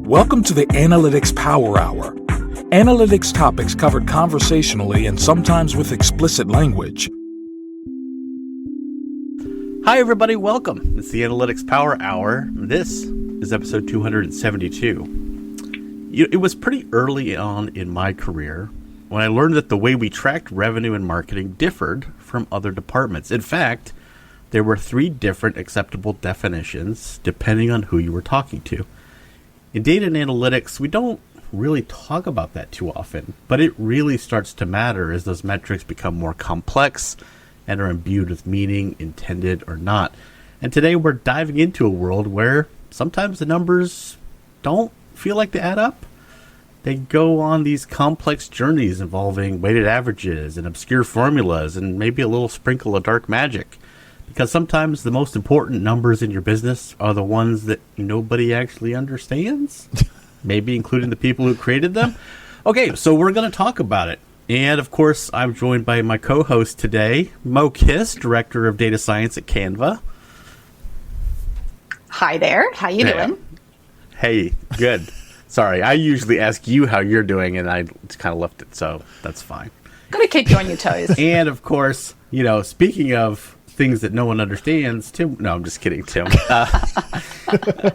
Welcome to the Analytics Power Hour. Analytics topics covered conversationally and sometimes with explicit language. Hi, everybody. Welcome. It's the Analytics Power Hour. This is episode 272. It was pretty early on in my career when I learned that the way we tracked revenue and marketing differed from other departments. In fact, there were 3 different acceptable definitions depending on who you were talking to. In data and analytics, we don't really talk about that too often, but it really starts to matter as those metrics become more complex and are imbued with meaning, intended or not. And today we're diving into a world where sometimes the numbers don't feel like they add up. They go on these complex journeys involving weighted averages and obscure formulas and maybe a little sprinkle of dark magic. Because sometimes the most important numbers in your business are the ones that nobody actually understands, maybe including the people who created them. Okay, so we're going to talk about it. And of course, I'm joined by my co-host today, Mo Kiss, Director of Data Science at Canva. Hi there. How you doing? Hey, good. Sorry, I usually ask you how you're doing, and I just kind of left it, so that's fine. Gonna keep you on your toes. And of course, speaking of things that no one understands, Tim. No, I'm just kidding, Tim.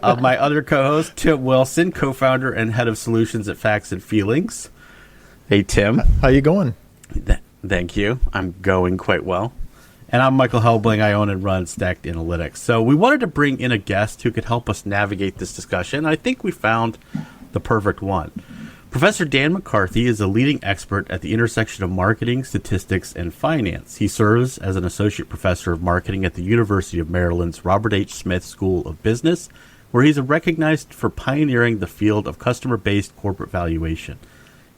My other co-host, Tim Wilson, co-founder and head of solutions at Facts and Feelings. Hey, Tim. How you going? Thank you. I'm going quite well. And I'm Michael Helbling. I own and run Stacked Analytics. So we wanted to bring in a guest who could help us navigate this discussion. I think we found the perfect one. Professor Dan McCarthy is a leading expert at the intersection of marketing, statistics, and finance. He serves as an associate professor of marketing at the University of Maryland's Robert H. Smith School of Business, where he's recognized for pioneering the field of customer-based corporate valuation.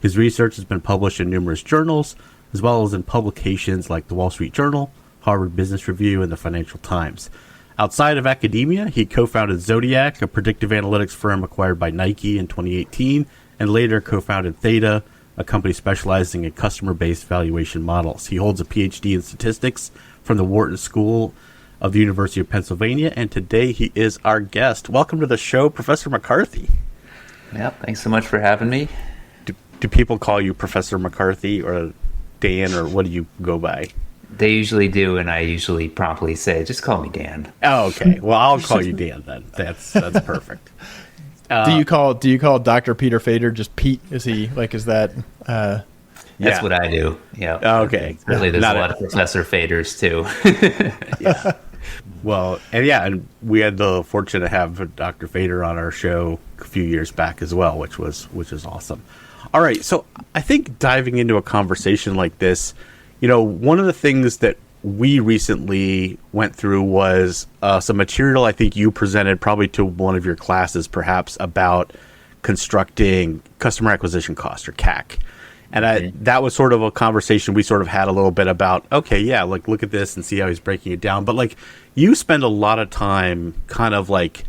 His research has been published in numerous journals, as well as in publications like the Wall Street Journal, Harvard Business Review, and the Financial Times. Outside of academia, he co-founded Zodiac, a predictive analytics firm acquired by Nike in 2018, and later co-founded Theta, a company specializing in customer-based valuation models. He holds a PhD in statistics from the Wharton School of the University of Pennsylvania, and today he is our guest. Welcome to the show, Professor McCarthy. Yeah, thanks so much for having me. Do people call you Professor McCarthy or Dan, or what do you go by? They usually do, and I usually promptly say, just call me Dan. Oh, okay. Well, I'll call you Dan then. That's perfect. Do you call Dr. Peter Fader just Pete? Is that? That's what I do. Yeah. Okay. Really, there's a lot of Professor Faders too. Yeah. Well, and we had the fortune to have Dr. Fader on our show a few years back as well, which is awesome. All right. So I think diving into a conversation like this, one of the things that we recently went through was some material I think you presented probably to one of your classes perhaps about constructing customer acquisition cost or CAC. And that was sort of a conversation we sort of had a little bit about, okay, yeah, like look at this and see how he's breaking it down. But like you spend a lot of time kind of like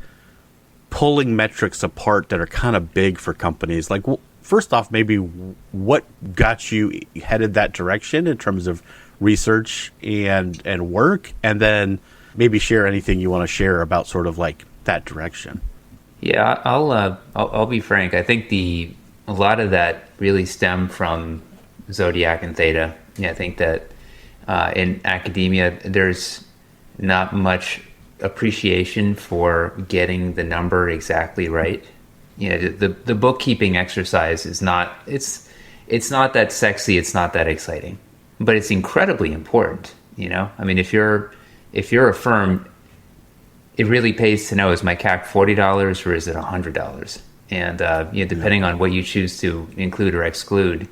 pulling metrics apart that are kind of big for companies. Like, first off, maybe what got you headed that direction in terms of research and work, and then maybe share anything you want to share about sort of like that direction. Yeah, I'll be frank. I think a lot of that really stemmed from Zodiac and Theta. Yeah, I think that in academia there's not much appreciation for getting the number exactly right. The bookkeeping exercise is not it's not that sexy, it's not that exciting. But it's incredibly important, I mean, if you're a firm, it really pays to know, is my CAC $40 or is it $100? And depending on what you choose to include or exclude,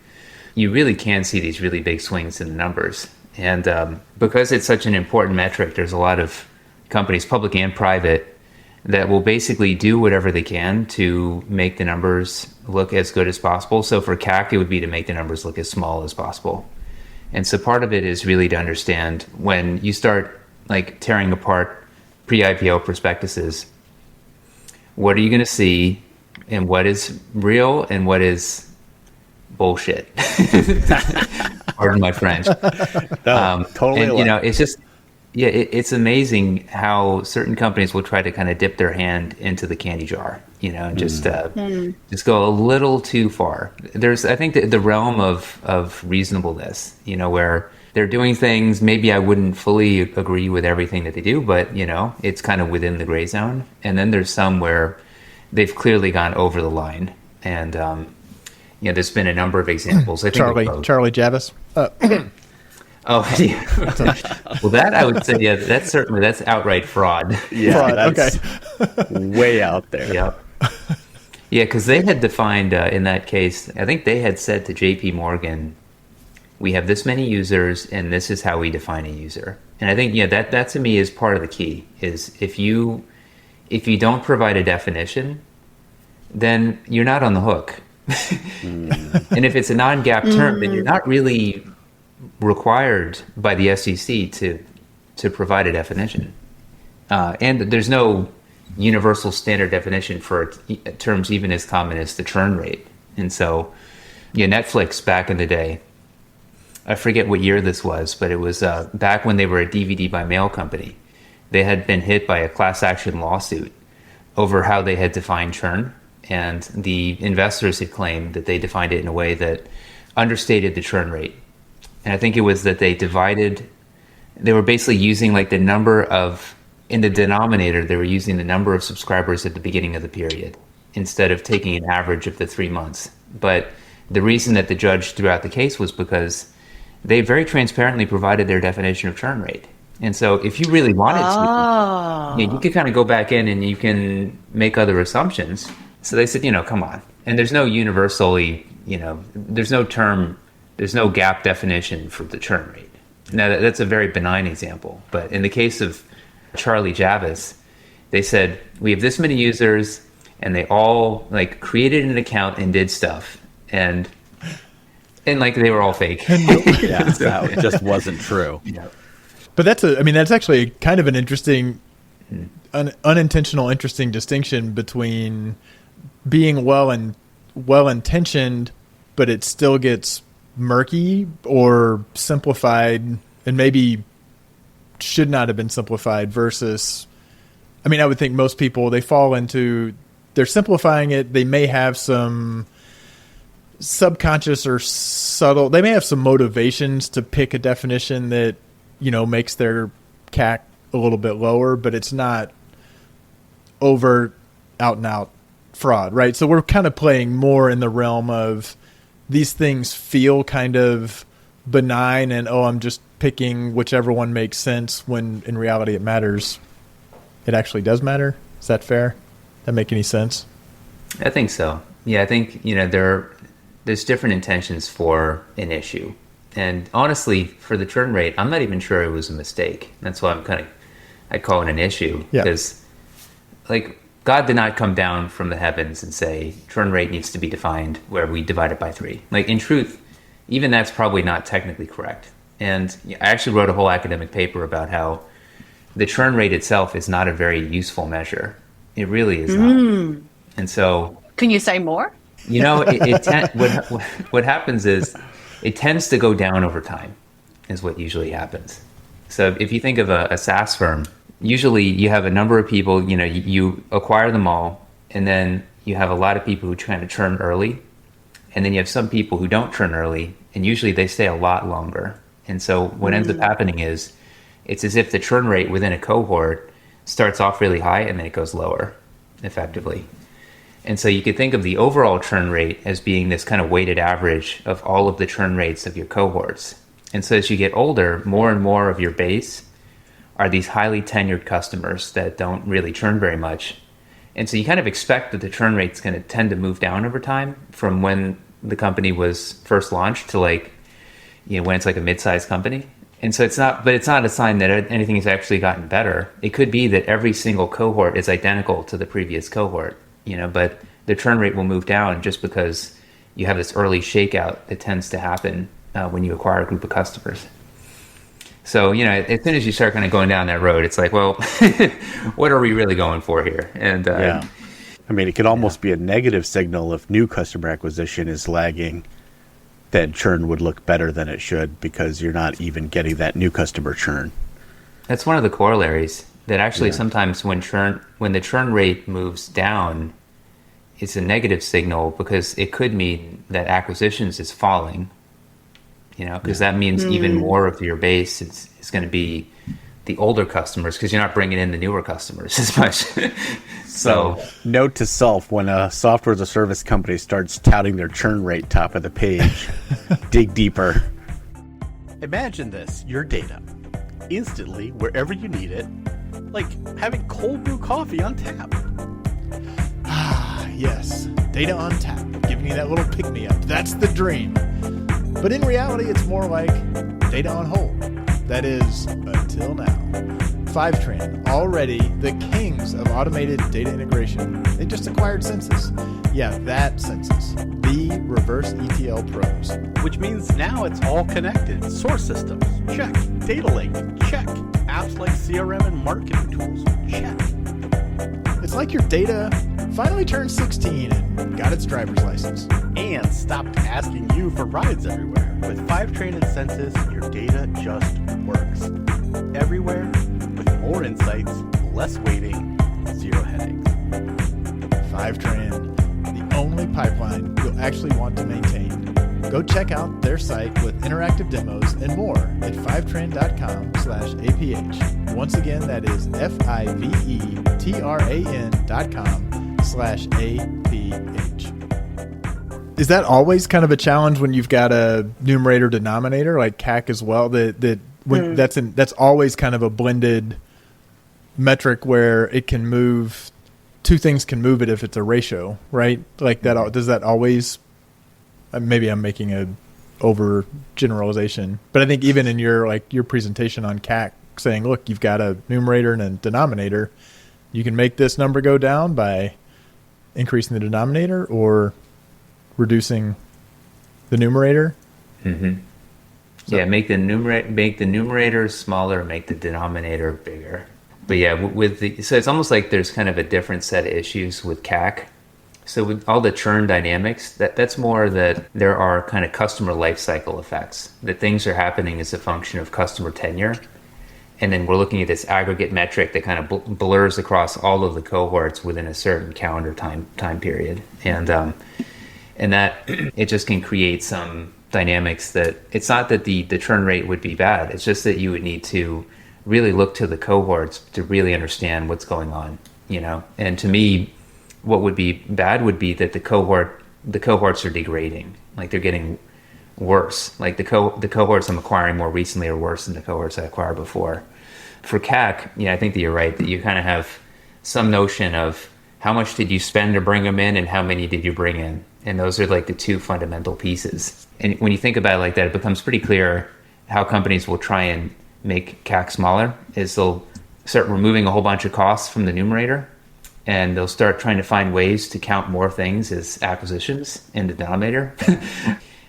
you really can see these really big swings in the numbers. And because it's such an important metric, there's a lot of companies, public and private, that will basically do whatever they can to make the numbers look as good as possible. So for CAC, it would be to make the numbers look as small as possible. And so part of it is really to understand when you start like tearing apart pre-IPO prospectuses, what are you going to see and what is real and what is bullshit? Pardon my French. Totally. And, it's just, Yeah, it's amazing how certain companies will try to kind of dip their hand into the candy jar, and just go a little too far. There's, I think, the realm of reasonableness, where they're doing things. Maybe I wouldn't fully agree with everything that they do, but it's kind of within the gray zone. And then there's some where they've clearly gone over the line, and there's been a number of examples. I think Charlie Javis. Oh, yeah. Well, that I would say, yeah, that's outright fraud. Yeah, Fraud, that's way out there. Yeah. Yeah, because they had defined, in that case, I think they had said to JP Morgan, we have this many users, and this is how we define a user. And I think, that to me is part of the key, is if you don't provide a definition, then you're not on the hook. And if it's a non-GAAP term, then you're not really required by the SEC to provide a definition, and there's no universal standard definition for terms even as common as the churn rate. And so, Netflix back in the day, I forget what year this was, but it was back when they were a DVD by mail company. They had been hit by a class action lawsuit over how they had defined churn, and the investors had claimed that they defined it in a way that understated the churn rate. And I think it was that they were basically using like the number of, in the denominator, they were using the number of subscribers at the beginning of the period instead of taking an average of the 3 months. But the reason that the judge threw out the case was because they very transparently provided their definition of churn rate. And so if you really wanted to, you could kind of go back in and you can make other assumptions. So they said, come on. And there's no universally, there's no gap definition for the churn rate. Now, that's a very benign example. But in the case of Charlie Javis, they said, we have this many users, and they all created an account and did stuff. And they were all fake. Yeah, that just wasn't true. Yeah. But that's actually kind of an interesting, unintentional, interesting distinction between being well-intentioned, but it still gets murky or simplified, and maybe should not have been simplified, versus, I would think most people, they fall into, they're simplifying it. They may have some subconscious or subtle, they may have some motivations to pick a definition that, makes their CAC a little bit lower, but it's not overt, out and out fraud, right? So we're kind of playing more in the realm of, these things feel kind of benign and, I'm just picking whichever one makes sense, when in reality it matters. It actually does matter. Is that fair? That make any sense? I think so. Yeah, I think, there's different intentions for an issue. And honestly, for the churn rate, I'm not even sure it was a mistake. That's why I call it an issue. Yeah. Because God did not come down from the heavens and say, churn rate needs to be defined where we divide it by 3. In truth, even that's probably not technically correct. And I actually wrote a whole academic paper about how the churn rate itself is not a very useful measure. It really is not. And so... Can you say more? What happens is it tends to go down over time, is what usually happens. So if you think of a SaaS firm, usually you have a number of people, you acquire them all, and then you have a lot of people who try to churn early, and then you have some people who don't churn early, and usually they stay a lot longer. And so what ends up happening is it's as if the churn rate within a cohort starts off really high and then it goes lower, effectively. And so you could think of the overall churn rate as being this kind of weighted average of all of the churn rates of your cohorts. And so as you get older, more and more of your base are these highly tenured customers that don't really churn very much. And so you kind of expect that the churn rate's going to tend to move down over time from when the company was first launched to when it's a mid-sized company. And so it's not a sign that anything has actually gotten better. It could be that every single cohort is identical to the previous cohort, but the churn rate will move down just because you have this early shakeout that tends to happen when you acquire a group of customers. So, as soon as you start kind of going down that road, it's well, what are we really going for here? And yeah. It could almost be a negative signal if new customer acquisition is lagging, then churn would look better than it should because you're not even getting that new customer churn. That's one of the corollaries that actually sometimes when the churn rate moves down, it's a negative signal because it could mean that acquisitions is falling, because that means even more of your base is going to be the older customers because you're not bringing in the newer customers as much. So note to self, when a software as a service company starts touting their churn rate top of the page, dig deeper. Imagine this, your data, instantly wherever you need it, like having cold brew coffee on tap. Yes, data on tap, giving you that little pick-me-up. That's the dream. But in reality, it's more like data on hold. That is, until now. Fivetran, already the kings of automated data integration. They just acquired Census. Yeah, that Census. The reverse ETL pros. Which means now it's all connected. Source systems, check. Data lake, check. Apps like CRM and marketing tools, check. It's like your data finally turned 16 and got its driver's license. And stopped asking you for rides everywhere. With Fivetran and Census, your data just works. Everywhere, with more insights, less waiting, zero headaches. Fivetran, the only pipeline you'll actually want to maintain. Go check out their site with interactive demos and more at fivetran.com/APH. Once again, that is FIVETRAN.com/APH. Is that always kind of a challenge when you've got a numerator denominator like CAC as well? That's always kind of a blended metric where it can move. Two things can move it if it's a ratio, right? Like that. Does that always? Maybe I'm making a over generalization, but I think even in your presentation on CAC, saying, look, you've got a numerator and a denominator, you can make this number go down by increasing the denominator or reducing the numerator. Mm-hmm. So, yeah, make the numerator smaller, make the denominator bigger. But yeah, so it's almost like there's kind of a different set of issues with CAC. So with all the churn dynamics, that's more that there are kind of customer life cycle effects, that things are happening as a function of customer tenure. And then we're looking at this aggregate metric that kind of blurs across all of the cohorts within a certain calendar time period. And that it just can create some dynamics that it's not that the churn rate would be bad. It's just that you would need to really look to the cohorts to really understand what's going on, And to me, what would be bad would be that the cohorts are degrading, like they're getting worse. Like the cohorts I'm acquiring more recently are worse than the cohorts I acquired before. For CAC, I think that you're right, that you kind of have some notion of how much did you spend to bring them in and how many did you bring in. And those are like the two fundamental pieces. And when you think about it like that, it becomes pretty clear how companies will try and make CAC smaller is they'll start removing a whole bunch of costs from the numerator, and they'll start trying to find ways to count more things as acquisitions in the denominator.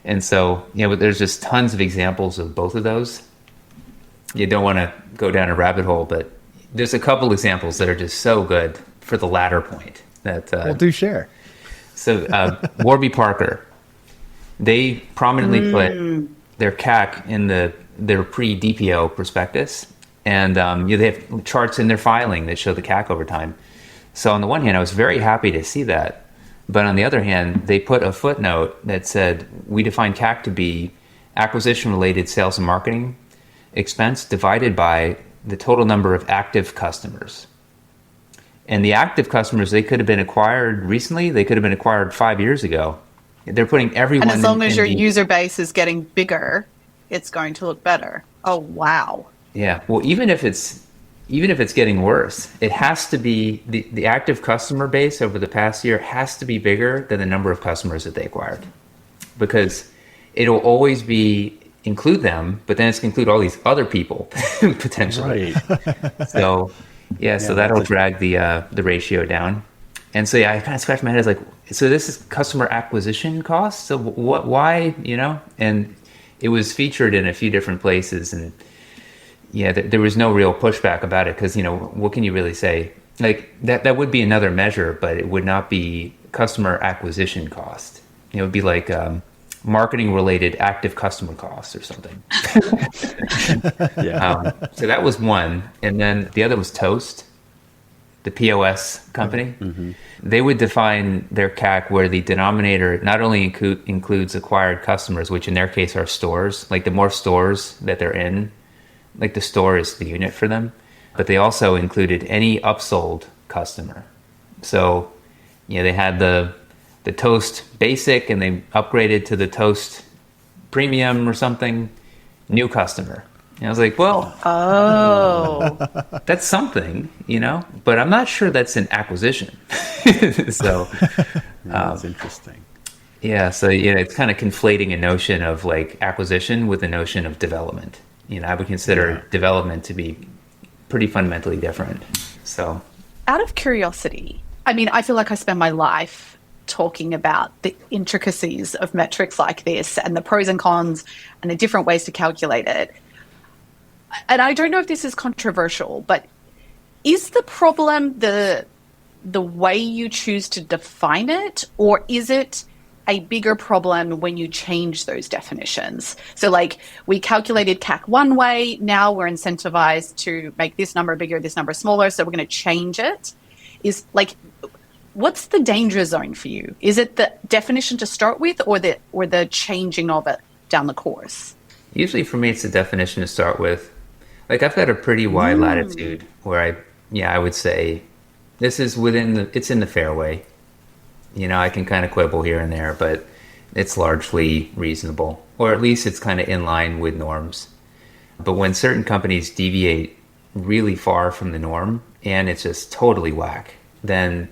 And so, but there's just tons of examples of both of those. You don't want to go down a rabbit hole, but there's a couple examples that are just so good for the latter point. That well, do share. So Warby Parker, they prominently put their CAC in their pre-DPO prospectus, and they have charts in their filing that show the CAC over time. So on the one hand, I was very happy to see that. But on the other hand, they put a footnote that said, we define CAC to be acquisition-related sales and marketing expense divided by the total number of active customers. And the active customers, they could have been acquired recently. They could have been acquired 5 years ago. They're putting everyone And as long as your user base is getting bigger, it's going to look better. Oh, wow. Yeah. Well, even if it's getting worse, it has to be the active customer base over the past year has to be bigger than the number of customers that they acquired, because it'll always include them, but then it's going to include all these other people potentially. Right. So so that'll drag the ratio down. And so I kind of scratched my head. I was like, so this is customer acquisition costs. So why, and it was featured in a few different places, and there was no real pushback about it because, what can you really say? Like that would be another measure, but it would not be customer acquisition cost. It would be like marketing related active customer costs or something. Yeah. So that was one. And then the other was Toast, the POS company. Mm-hmm. They would define their CAC where the denominator not only includes acquired customers, which in their case are stores, like the more stores that they're in, like the store is the unit for them, but they also included any upsold customer. So, they had the Toast Basic and they upgraded to the Toast Premium or something, new customer. And I was like, well, that's something, but I'm not sure that's an acquisition. So That's interesting. yeah, so it's kind of conflating a notion of like acquisition with a notion of development. I would consider development to be pretty fundamentally different. So Out of curiosity, I mean, I feel like I spend my life talking about the intricacies of metrics like this and the pros and cons and the different ways to calculate it. And I don't know if this is controversial, but is the problem the way you choose to define it, or is it a bigger problem when you change those definitions? So like we calculated CAC one way, now we're incentivized to make this number bigger, this number smaller, so we're going to change it. Is like, what's the danger zone for you? Is it the definition to start with, or the changing of it down the course? usually for me, it's the definition to start with. Like I've got a pretty wide latitude where I would say this is it's in the fairway. I can kind of quibble here and there, but it's largely reasonable, or at least it's kind of in line with norms. But when certain companies deviate really far from the norm and it's just totally whack, then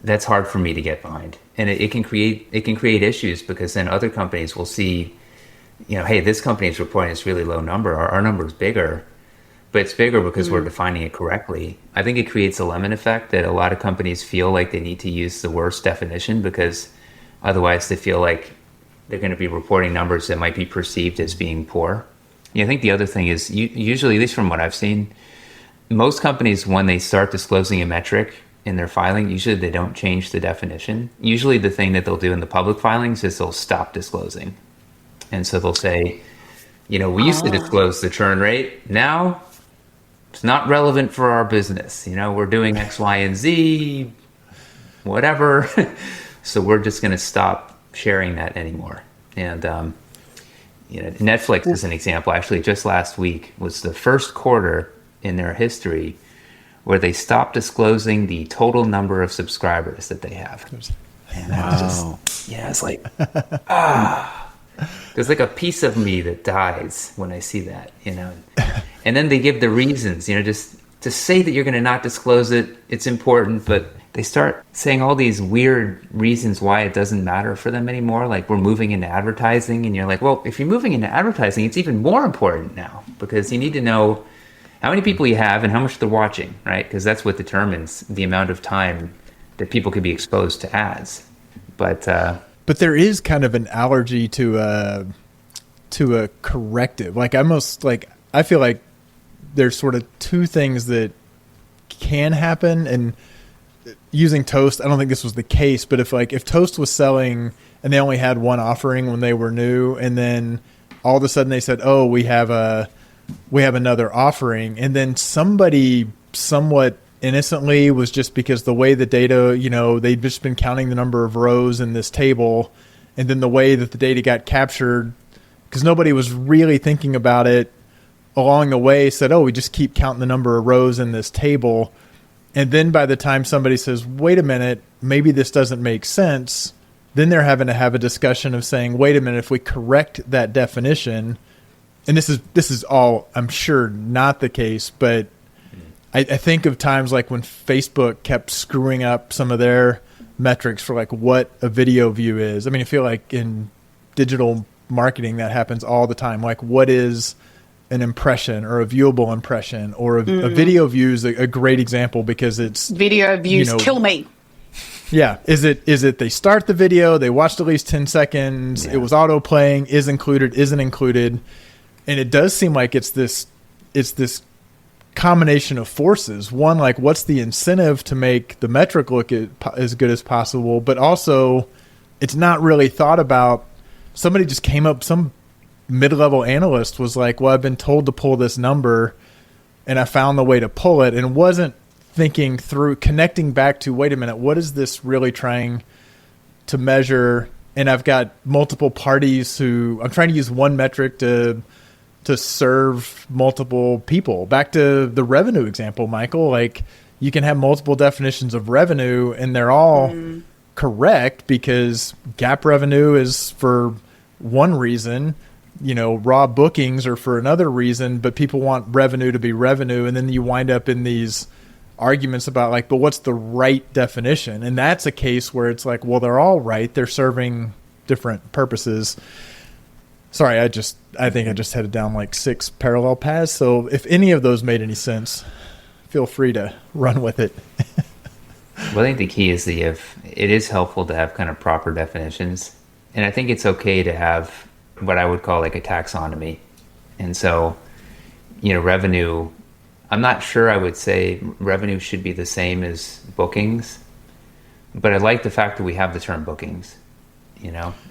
that's hard for me to get behind. And it can create issues, because then other companies will see, hey, this company is reporting this really low number. Our number is bigger, but it's bigger because we're defining it correctly. I think it creates a lemon effect that a lot of companies feel like they need to use the worst definition, because otherwise they feel like they're going to be reporting numbers that might be perceived as being poor. I think the other thing is, usually, at least from what I've seen, most companies, when they start disclosing a metric in their filing, usually they don't change the definition. Usually the thing that they'll do in the public filings is they'll stop disclosing. And so they'll say, we used to disclose the churn rate. Now it's not relevant for our business. We're doing X, Y, and Z, whatever. So we're just going to stop sharing that anymore. And, Netflix is an example. Actually, just last week was the first quarter in their history where they stopped disclosing the total number of subscribers that they have. And that was just, it's like, there's like a piece of me that dies when I see that, And then they give the reasons, just to say that you're going to not disclose it, it's important, but they start saying all these weird reasons why it doesn't matter for them anymore. Like, we're moving into advertising, and you're like, well, if you're moving into advertising, it's even more important now, because you need to know how many people you have and how much they're watching, right? Because that's what determines the amount of time that people could be exposed to ads. But there is kind of an allergy to a corrective. Like, I feel like there's sort of two things that can happen. And using Toast, I don't think this was the case, but if Toast was selling and they only had one offering when they were new, and then all of a sudden they said, oh, we have another offering, and then somebody somewhat innocently was, just because the way the data, they'd just been counting the number of rows in this table, and then the way that the data got captured, because nobody was really thinking about it along the way, said, oh, we just keep counting the number of rows in this table. And then by the time somebody says, wait a minute, maybe this doesn't make sense, then they're having to have a discussion of saying, wait a minute, if we correct that definition, and this is all, I'm sure, not the case, but I think of times like when Facebook kept screwing up some of their metrics for like what a video view is. I mean, I feel like in digital marketing that happens all the time. Like, what is an impression or a viewable impression, or a video view is a great example, because it's video views kill me. Yeah. Is it they start the video, they watched at least 10 seconds, it was auto playing, is included, isn't included. And it does seem like it's this combination of forces. One, like, what's the incentive to make the metric look as good as possible, but also it's not really thought about somebody just came up, some mid-level analyst was like, well, I've been told to pull this number and I found the way to pull it, and wasn't thinking through, connecting back to, wait a minute, what is this really trying to measure? And I've got multiple parties who I'm trying to use one metric to serve multiple people. Back to the revenue example, Michael, like you can have multiple definitions of revenue and they're all correct because GAAP revenue is for one reason, raw bookings are for another reason, but people want revenue to be revenue. And then you wind up in these arguments about like, but what's the right definition? And that's a case where it's like, well, they're all right. They're serving different purposes. Sorry, I think I just headed down like 6 parallel paths. So if any of those made any sense, feel free to run with it. Well, I think the key is it is helpful to have kind of proper definitions. And I think it's okay to have what I would call like a taxonomy. And so, revenue, I'm not sure I would say revenue should be the same as bookings, but I like the fact that we have the term bookings,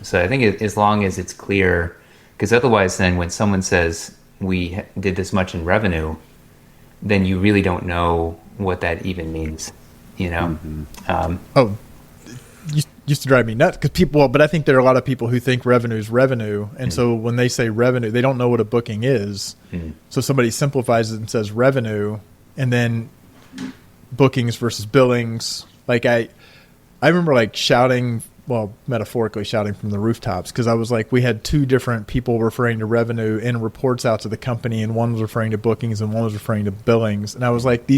So I think as long as it's clear, because otherwise then when someone says we did this much in revenue, then you really don't know what that even means, Used to drive me nuts because but I think there are a lot of people who think revenue is revenue. And so when they say revenue, they don't know what a booking is. So somebody simplifies it and says revenue, and then bookings versus billings. Like I remember like shouting, well, metaphorically shouting from the rooftops, because I was like, we had 2 different people referring to revenue in reports out to the company, and one was referring to bookings and one was referring to billings. And I was like,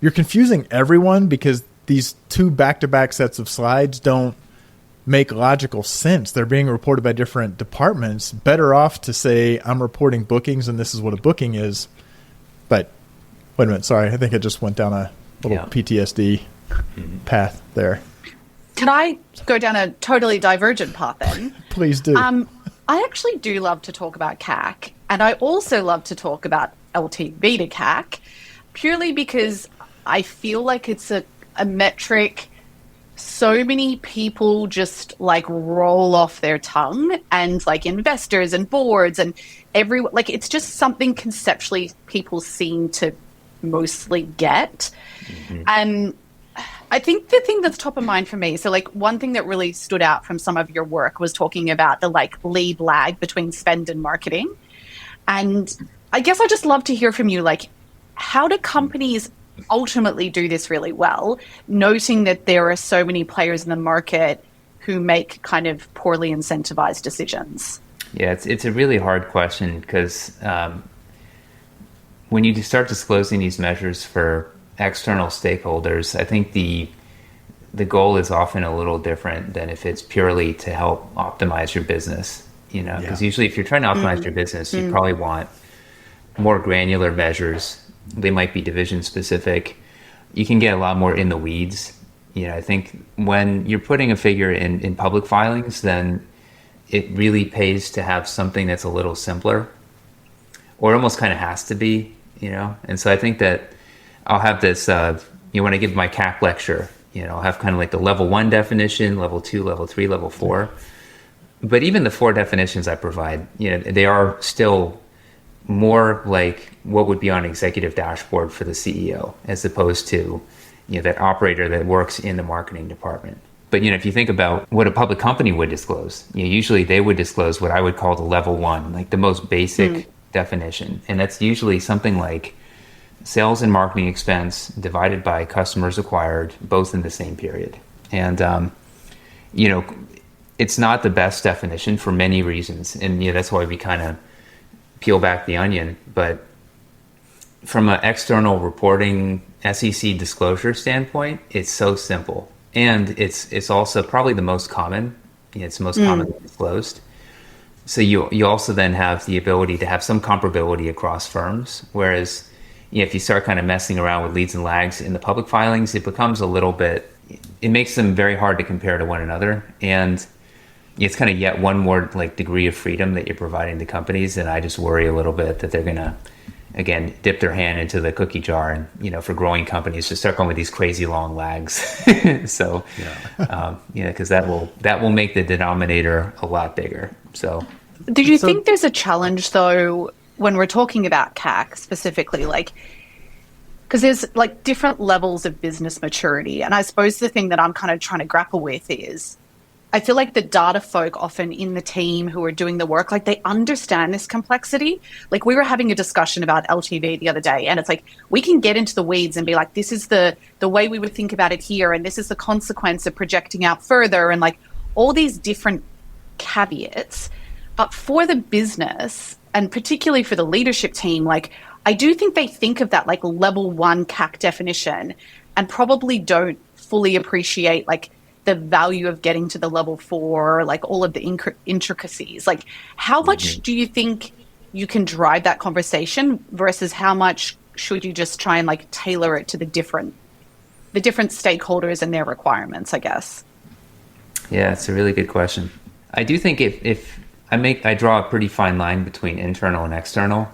you're confusing everyone because these 2 back-to-back sets of slides don't make logical sense. They're being reported by different departments. Better off to say, I'm reporting bookings and this is what a booking is. But wait a minute. Sorry. I think I just went down a little PTSD path there. Can I go down a totally divergent path then? Please do. I actually do love to talk about CAC, and I also love to talk about LTV to CAC, purely because I feel like it's a metric so many people just like roll off their tongue, and like investors and boards and everyone, like it's just something conceptually people seem to mostly get. And I think the thing that's top of mind for me, so like one thing that really stood out from some of your work was talking about the like lead lag between spend and marketing. And I guess I'd just love to hear from you, like, how do companies ultimately do this really well, noting that there are so many players in the market who make kind of poorly incentivized decisions? Yeah, it's a really hard question because when you start disclosing these measures for external stakeholders, I think the goal is often a little different than if it's purely to help optimize your business, because usually if you're trying to optimize your business, you probably want more granular measures. They might be division specific. You can get a lot more in the weeds. I think when you're putting a figure in public filings, then it really pays to have something that's a little simpler, or almost kind of has to be, And so I think that I'll have this, when I give my CAC lecture, I'll have kind of like the level 1 definition, level 2, level 3, level 4. But even the 4 definitions I provide, they are still more like what would be on an executive dashboard for the CEO, as opposed to, that operator that works in the marketing department. But, if you think about what a public company would disclose, usually they would disclose what I would call the level 1, like the most basic definition. And that's usually something like sales and marketing expense divided by customers acquired, both in the same period. And, it's not the best definition for many reasons. And, that's why we kind of peel back the onion. But from an external reporting SEC disclosure standpoint, it's so simple. And it's also probably the most common. It's the most commonly disclosed. So you also then have the ability to have some comparability across firms. Whereas, if you start kind of messing around with leads and lags in the public filings, it becomes a little bit, it makes them very hard to compare to one another. And it's kind of yet one more like degree of freedom that you're providing to companies. And I just worry a little bit that they're going to again, dip their hand into the cookie jar, and for growing companies to start going with these crazy long lags. So, because that will make the denominator a lot bigger. So, do you think there's a challenge though when we're talking about CAC specifically, like? Because there's like different levels of business maturity. And I suppose the thing that I'm kind of trying to grapple with is I feel like the data folk often in the team who are doing the work, like they understand this complexity. Like we were having a discussion about LTV the other day, and it's like we can get into the weeds and be like, this is the way we would think about it here, and this is the consequence of projecting out further, and like all these different caveats. But for the business, and particularly for the leadership team, like I do think they think of that like level 1 CAC definition and probably don't fully appreciate like the value of getting to the level 4, like all of the intricacies. Like how much do you think you can drive that conversation versus how much should you just try and like tailor it to the different stakeholders and their requirements, I guess? Yeah, it's a really good question. I do think if I draw a pretty fine line between internal and external.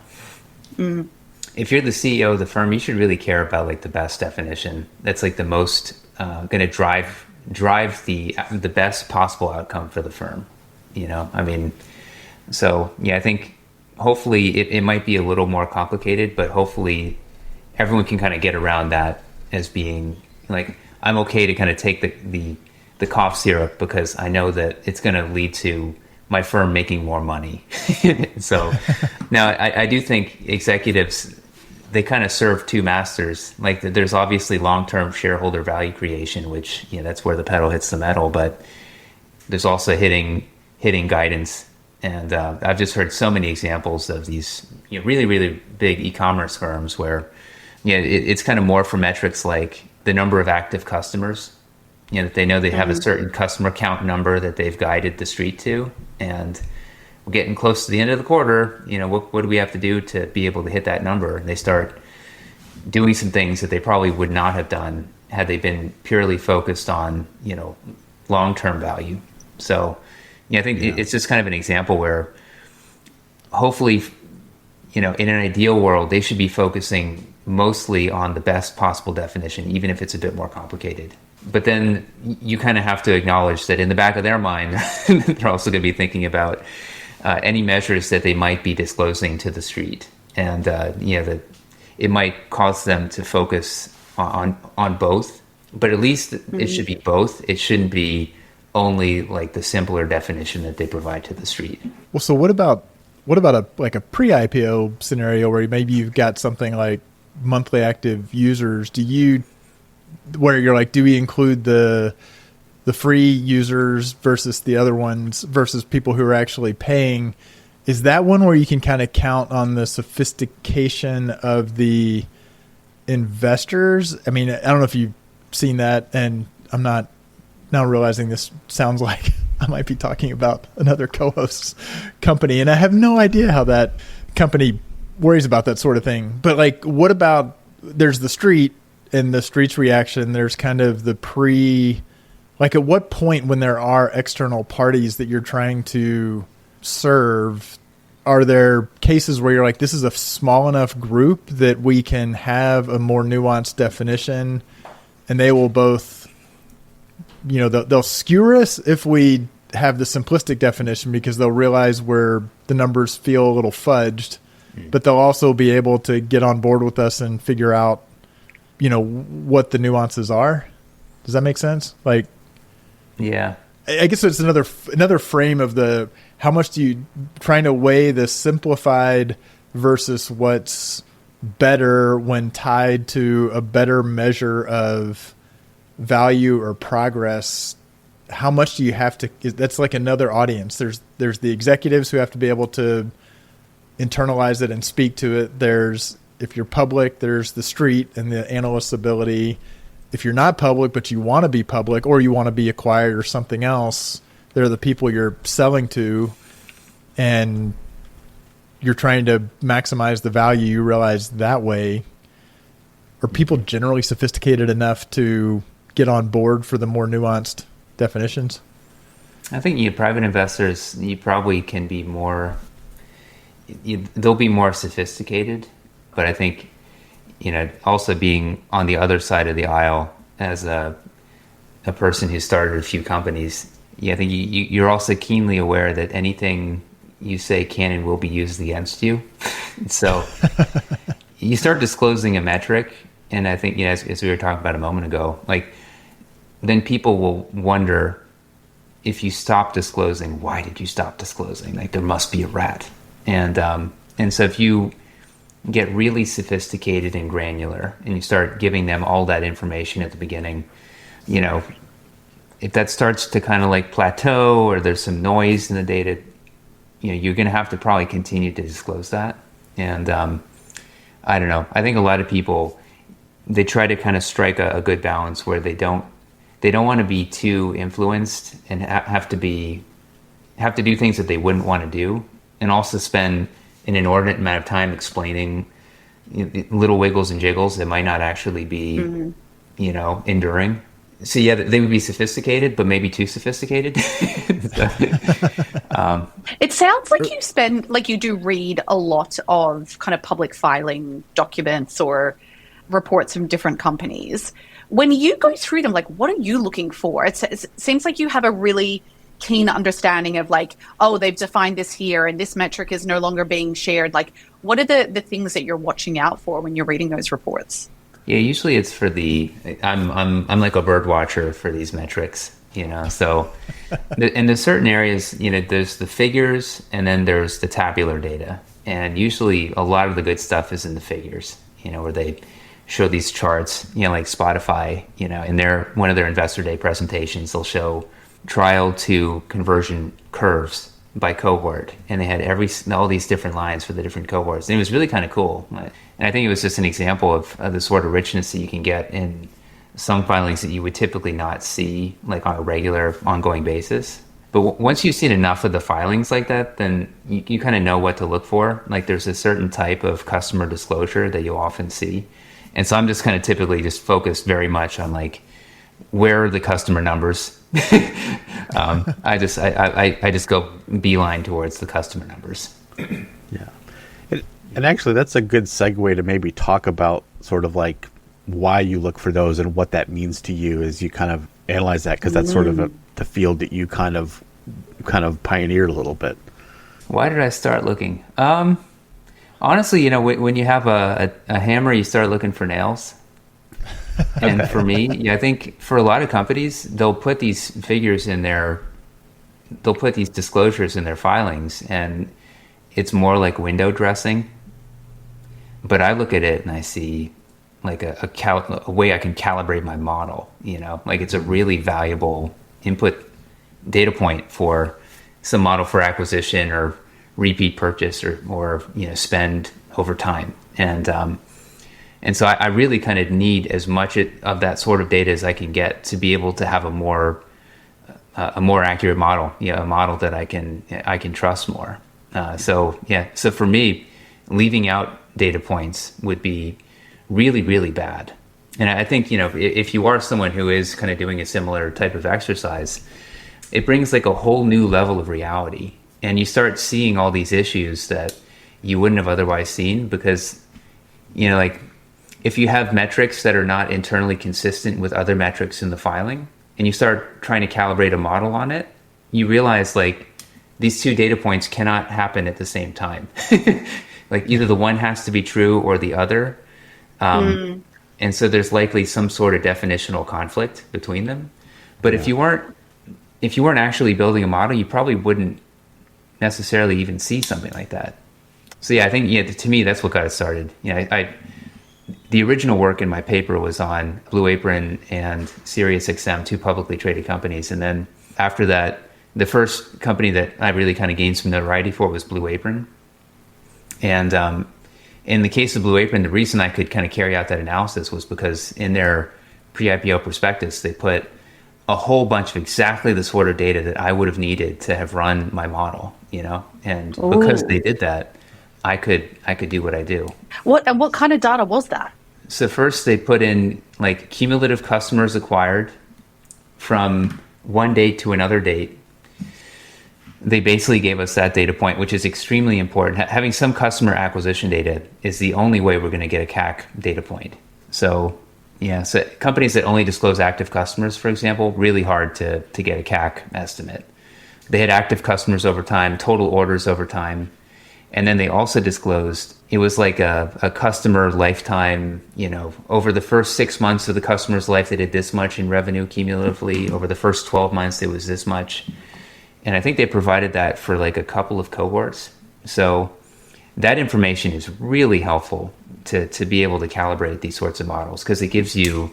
If you're the CEO of the firm, you should really care about like the best definition. That's like the most going to drive the best possible outcome for the firm. I mean, so yeah, I think hopefully it might be a little more complicated, but hopefully everyone can kind of get around that as being like, I'm okay to kind of take the cough syrup because I know that it's going to lead to my firm making more money. So now I do think executives, they kind of serve two masters. Like there's obviously long-term shareholder value creation, which that's where the pedal hits the metal, but there's also hitting guidance. And I've just heard so many examples of these really, really big e-commerce firms where it's kind of more for metrics like the number of active customers. That they know they have a certain customer count number that they've guided the street to, and we're getting close to the end of the quarter. What do we have to do to be able to hit that number? And they start doing some things that they probably would not have done had they been purely focused on long-term value. So I think it's just kind of an example where hopefully in an ideal world they should be focusing mostly on the best possible definition, even if it's a bit more complicated. But then you kind of have to acknowledge that in the back of their mind, they're also going to be thinking about any measures that they might be disclosing to the street. And, that it might cause them to focus on both. But at least it should be both. It shouldn't be only like the simpler definition that they provide to the street. Well, so what about a pre-IPO scenario where maybe you've got something like monthly active users? Where you're like, do we include the free users versus the other ones versus people who are actually paying? Is that one where you can kind of count on the sophistication of the investors? I mean, I don't know if you've seen that, and I'm not now realizing this sounds like I might be talking about another co-host's company, and I have no idea how that company worries about that sort of thing. But like, what about there's the street, and the street's reaction, there's kind of the like at what point when there are external parties that you're trying to serve, are there cases where you're like, this is a small enough group that we can have a more nuanced definition and they will both, they'll skewer us if we have the simplistic definition because they'll realize where the numbers feel a little fudged, but they'll also be able to get on board with us and figure out what the nuances are. Does that make sense? Like, yeah, I guess it's another frame of the, how much do you trying to weigh the simplified versus what's better when tied to a better measure of value or progress. How much do you have to, that's like another audience. There's the executives who have to be able to internalize it and speak to it. If you're public, there's the street and the analyst's ability. If you're not public, but you want to be public or you want to be acquired or something else, they're the people you're selling to and you're trying to maximize the value you realize that way. Are people generally sophisticated enough to get on board for the more nuanced definitions? I think private investors, you probably can be more, they'll be more sophisticated. But I think, also being on the other side of the aisle as a person who started a few companies, I think you're also keenly aware that anything you say can and will be used against you. So you start disclosing a metric, and I think, as we were talking about a moment ago, like, then people will wonder, if you stop disclosing, why did you stop disclosing? Like, there must be a rat. And so if you get really sophisticated and granular and you start giving them all that information at the beginning, if that starts to kind of like plateau or there's some noise in the data, you're going to have to probably continue to disclose that. And I don't know. I think a lot of people, they try to kind of strike a good balance where they don't want to be too influenced and have to do things that they wouldn't want to do, and also spend an inordinate amount of time explaining little wiggles and jiggles that might not actually be, enduring. So yeah, they would be sophisticated, but maybe too sophisticated. It sounds like you do read a lot of kind of public filing documents or reports from different companies. When you go through them, like, what are you looking for? It seems like you have a really keen understanding of, like, oh, they've defined this here and this metric is no longer being shared. Like, what are the things that you're watching out for when you're reading those reports? Yeah, usually it's for I'm like a bird watcher for these metrics, so in the certain areas, there's the figures and then there's the tabular data. And usually a lot of the good stuff is in the figures, where they show these charts, like Spotify, in one of their investor day presentations, they'll show trial to conversion curves by cohort, and they had all these different lines for the different cohorts, and it was really kind of cool. And I think it was just an example of the sort of richness that you can get in some filings that you would typically not see, like, on a regular ongoing basis. But once you've seen enough of the filings like that, then you kind of know what to look for. Like, there's a certain type of customer disclosure that you'll often see. And so I'm just kind of typically just focused very much on, like, where are the customer numbers? I just go beeline towards the customer numbers. Yeah. And actually, that's a good segue to maybe talk about sort of like why you look for those and what that means to you as you kind of analyze that, because that's sort of the field that you kind of pioneered a little bit. Why did I start looking? Honestly, when you have a hammer, you start looking for nails. And for me, I think for a lot of companies, they'll put these figures they'll put these disclosures in their filings, and it's more like window dressing. But I look at it and I see like a way I can calibrate my model, like it's a really valuable input data point for some model for acquisition or repeat purchase or spend over time. And so I really kind of need as much of that sort of data as I can get to be able to have a more accurate model, a model that I can trust more. So for me, leaving out data points would be really, really bad. And I think, if you are someone who is kind of doing a similar type of exercise, it brings like a whole new level of reality. And you start seeing all these issues that you wouldn't have otherwise seen, because, like, if you have metrics that are not internally consistent with other metrics in the filing, and you start trying to calibrate a model on it, you realize, like, these two data points cannot happen at the same time. Like, either the one has to be true or the other. And so there's likely some sort of definitional conflict between them. But if you weren't actually building a model, you probably wouldn't necessarily even see something like that. So I think, to me, that's what got it started. The original work in my paper was on Blue Apron and SiriusXM, two publicly traded companies. And then after that, the first company that I really kind of gained some notoriety for was Blue Apron. And in the case of Blue Apron, the reason I could kind of carry out that analysis was because in their pre-IPO prospectus, they put a whole bunch of exactly the sort of data that I would have needed to have run my model, and because they did that, I could do what I do. What kind of data was that? So first they put in like cumulative customers acquired from one date to another date. they basically gave us that data point, which is extremely important. Having some customer acquisition data is the only way we're going to get a CAC data point. So, yeah, so companies that only disclose active customers, for example, really hard to get a CAC estimate. They had active customers over time, total orders over time. And then they also disclosed, it was like a customer lifetime, over the first 6 months of the customer's life, they did this much in revenue cumulatively. Over the first 12 months, it was this much. And I think they provided that for like a couple of cohorts. So that information is really helpful to be able to calibrate these sorts of models, because it gives you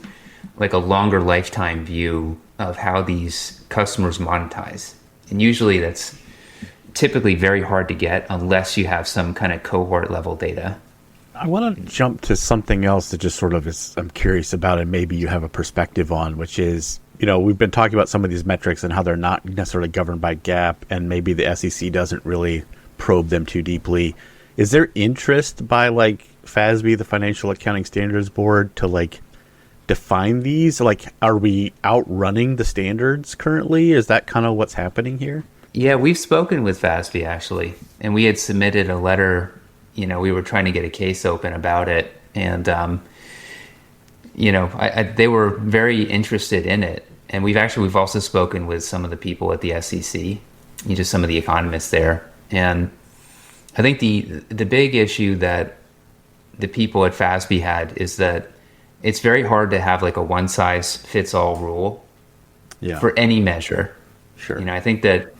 like a longer lifetime view of how these customers monetize. And usually that's typically very hard to get unless you have some kind of cohort level data. I want to jump to something else that just sort of I'm curious about, and maybe you have a perspective on, which is, we've been talking about some of these metrics and how they're not necessarily governed by GAAP, and maybe the SEC doesn't really probe them too deeply. Is there interest by like FASB, the Financial Accounting Standards Board, to like define these? Like, are we outrunning the standards currently? Is that kind of what's happening here? Yeah, we've spoken with FASB actually, and we had submitted a letter. We were trying to get a case open about it, and they were very interested in it. And we've also spoken with some of the people at the SEC, just some of the economists there. And I think the big issue that the people at FASB had is that it's very hard to have like a one size fits all rule for any measure. Sure. I think that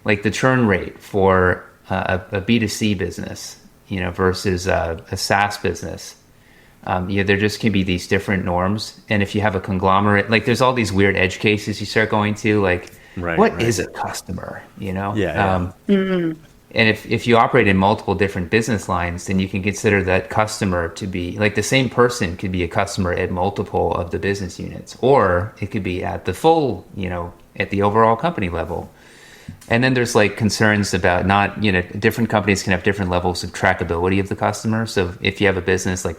like the churn rate for a B2C business, versus a SaaS business, there just can be these different norms. And if you have a conglomerate, like there's all these weird edge cases you start going to, like, what is a customer, And if you operate in multiple different business lines, then you can consider that customer to be like the same person could be a customer at multiple of the business units, or it could be at the full, at the overall company level. And then there's like concerns about not, different companies can have different levels of trackability of the customer. So if you have a business like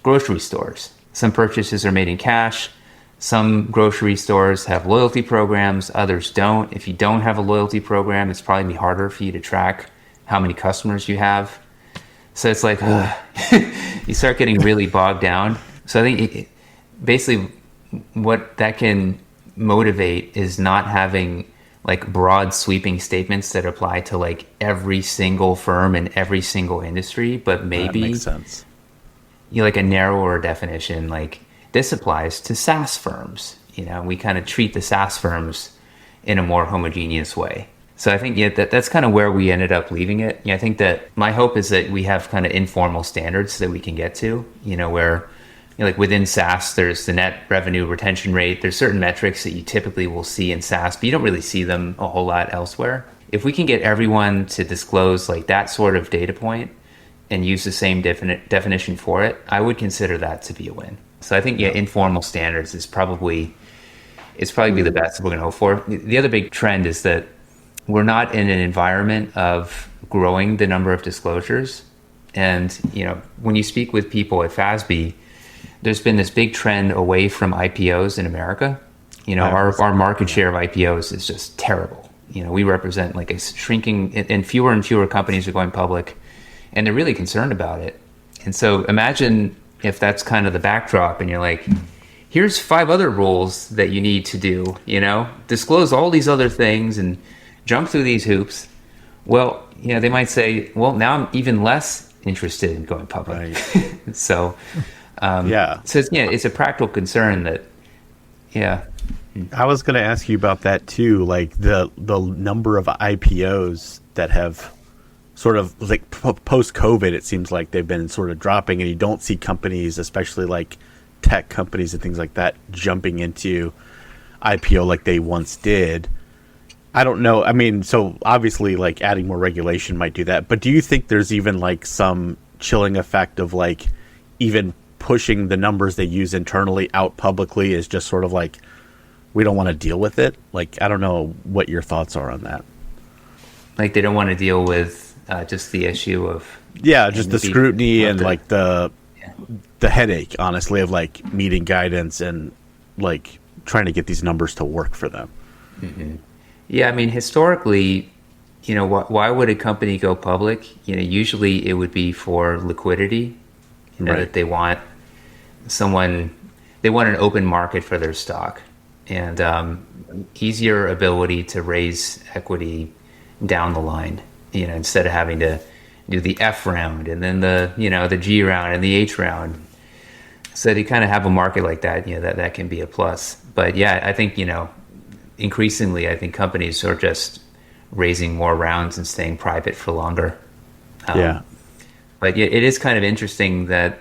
grocery stores, some purchases are made in cash. Some grocery stores have loyalty programs, others don't. If you don't have a loyalty program, it's probably be harder for you to track how many customers you have. So it's like, you start getting really bogged down. So I think basically what that can motivate is not having like broad sweeping statements that apply to like every single firm in every single industry, but maybe that makes sense. Like a narrower definition, like this applies to SaaS firms. We kind of treat the SaaS firms in a more homogeneous way. So I think that's kind of where we ended up leaving it. I think that my hope is that we have kind of informal standards that we can get to, where like within SaaS, there's the net revenue retention rate. There's certain metrics that you typically will see in SaaS, but you don't really see them a whole lot elsewhere. If we can get everyone to disclose like that sort of data point and use the same definition for it, I would consider that to be a win. So I think, informal standards is probably the best that we're going to hope for. The other big trend is that we're not in an environment of growing the number of disclosures. And, when you speak with people at FASB, there's been this big trend away from IPOs in America. Our market share of IPOs is just terrible. We represent like a shrinking, and fewer companies are going public, and they're really concerned about it. And so imagine if that's kind of the backdrop, and you're like, here's 5 other rules that you need to do, disclose all these other things and jump through these hoops. Well, they might say, well, now I'm even less interested in going public. Right. So, it's a practical concern that, I was going to ask you about that too, like the number of IPOs that have sort of like post-COVID, it seems like they've been sort of dropping, and you don't see companies, especially like tech companies and things like that, jumping into IPO like they once did. I don't know. I mean, so obviously like adding more regulation might do that, but do you think there's even like some chilling effect of like even pushing the numbers they use internally out publicly is just sort of like, we don't want to deal with it? Like, I don't know what your thoughts are on that. Like they don't want to deal with just the issue of just the scrutiny and like the headache, honestly, of like meeting guidance and like trying to get these numbers to work for them. Mm-hmm. Yeah, I mean, historically, why would a company go public? Usually it would be for liquidity, Right. that they want they want an open market for their stock, and easier ability to raise equity down the line, instead of having to do the F round and then the G round and the H round. So to kind of have a market like that, that can be a plus. But yeah, I think, increasingly, I think companies are just raising more rounds and staying private for longer. Yeah. But yeah, it is kind of interesting that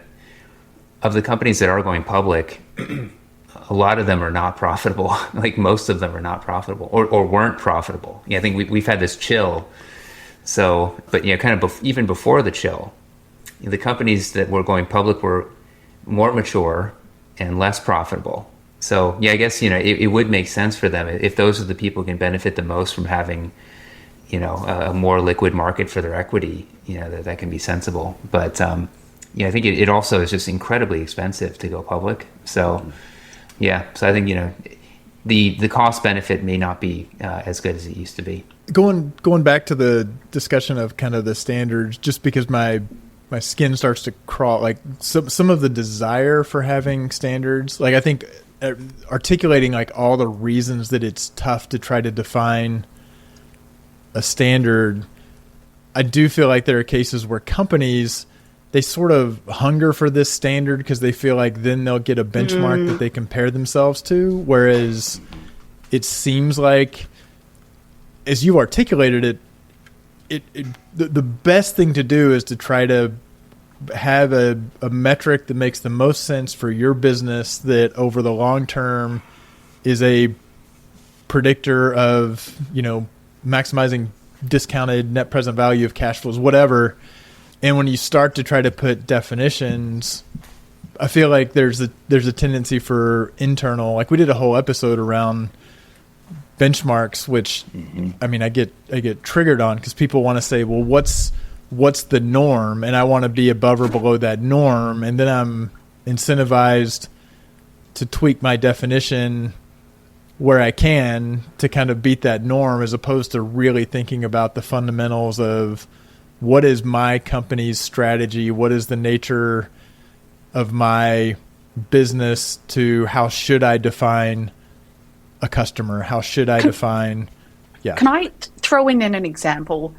of the companies that are going public, a lot of them are not profitable. Like most of them are not profitable or weren't profitable. I think we've had this chill. So, but kind of even before the chill, the companies that were going public were more mature and less profitable. So yeah, I guess, it would make sense for them if those are the people who can benefit the most from having, a more liquid market for their equity, that can be sensible. But, I think it also is just incredibly expensive to go public. So yeah, so I think, the cost benefit may not be as good as it used to be. Going back to the discussion of kind of the standards, just because my skin starts to crawl, like some of the desire for having standards, like I think articulating like all the reasons that it's tough to try to define a standard. I do feel like there are cases where companies, they sort of hunger for this standard because they feel like then they'll get a benchmark that they compare themselves to. Whereas it seems like, as you articulated it, the best thing to do is to try to have a metric that makes the most sense for your business, that over the long term is a predictor of, maximizing discounted net present value of cash flows, whatever. And when you start to try to put definitions, I feel like there's a tendency for internal, like we did a whole episode around benchmarks, which I mean, I get triggered on because people want to say, well, what's the norm? And I want to be above or below that norm. And then I'm incentivized to tweak my definition where I can to kind of beat that norm, as opposed to really thinking about the fundamentals of what is my company's strategy? What is the nature of my business to how should I define a customer? How should I define? Yeah. Can I throw in an example?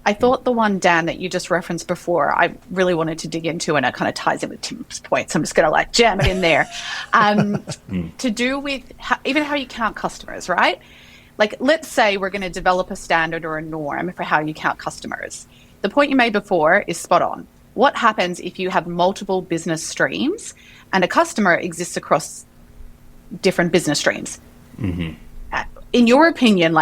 I thought the one, Dan, that you just referenced before, I really wanted to dig into, and it kind of ties in with Tim's point, so I'm just going to jam it in there. To do with even how you count customers, right? Like, let's say we're going to develop a standard or a norm for how you count customers. The point you made before is spot on. What happens if you have multiple business streams and a customer exists across different business streams? In your opinion,